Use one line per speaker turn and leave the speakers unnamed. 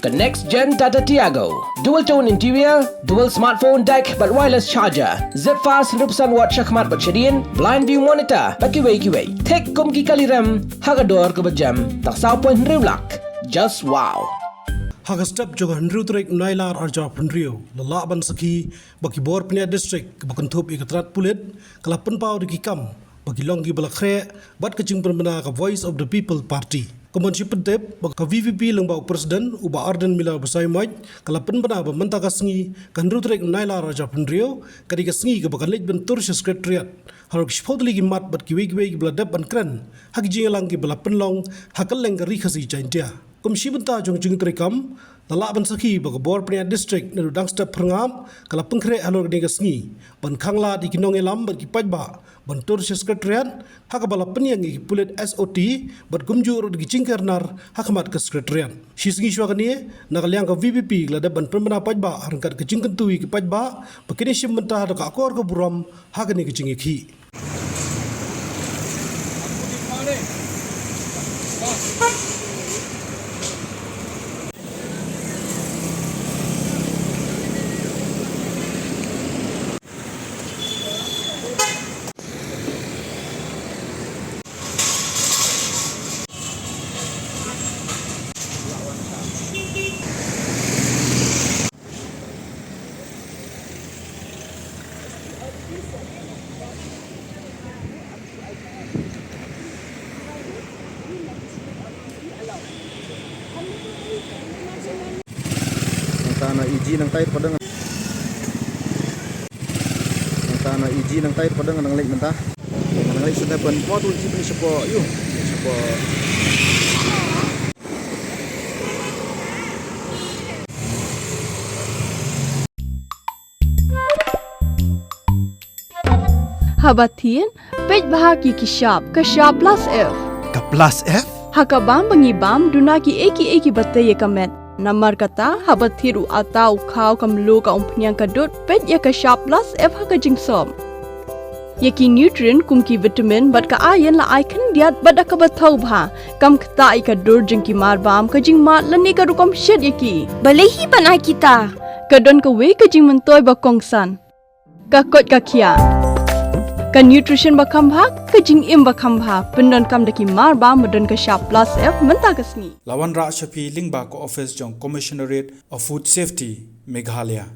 The next gen Tata Tiago. Dual tone interior, dual smartphone deck but wireless charger. Zip fast 100% watt syakmat bercedian, blind view monitor. Bagi way. Tek kum ki kali rem, hagador ke berjam. Tak saupoin riulak. Just wow.
Haga step juga Henry Trek Nailar Arja Pendrio, lelaban saki bagi bor Penia District bakentup ikatrat pulit, kalapan pau di kikam bagi longgi Pynkhreh bat kecing permena ke Voice of the People Party. Kemensi pentep bagi VPP lengbau presiden uba arden mila besai maj kalapan bena bementa kasngi kan Henry Trek Nailar Arja Pendrio kadi kasngi ke bakan lej bentur Secretariat. Harok spot lagi mat bat kiwe beladap ban kren hak jingelang ki belapen long hakal leng kari khasi India. Komisi benta Jingthmu kam talak ban sakhi bag bor Penia District na dang step perngam kala Pynkhreh alor de gasngi ban Khanglad ikinong elam ban kipajba ban tur Secretariat hak bala penyang ki pulit SOT bat gumjur di Jingker nar hakamat ke Secretariat sisngi swagani nagaliang ka VPP glada ban permena pajba harangkat ke Jingthmu ki pajba bakini sim benta da ka akor ke buram hakani ke jingiki
tanah iji nang tait pada tanah iji nang tait pada nang lek mentah nang lek sudah ban pot uji ni sepo yu sepo
Habatin pej bahagi ki sharp plus F
ka plus F
hakabam bangibam dunaki eki batay kamet Namar kata habat thiru atau kau kamlu ka umpnyang kadut pet ya ka sharp plus F ha ka jingsom. Yaki nutrient kum ki vitamin bat ka iron la ai kan diat bat ka bathau bha kam kta i ka dur jing ki mar bam ka jing mat lani ka rukom shed yaki.
Balehi panai kita.
Ka don ka we ka jing mentoy ba kongsan. Ka kot ka kia. Ka nutrition ba khambha ka jing im ba khambha pendon kam daki mar bam don ka sharp plus F menta ka sngi.
Lawan Ra Shafi Lingba ko office jong Commissionerate of Food Safety Meghalaya.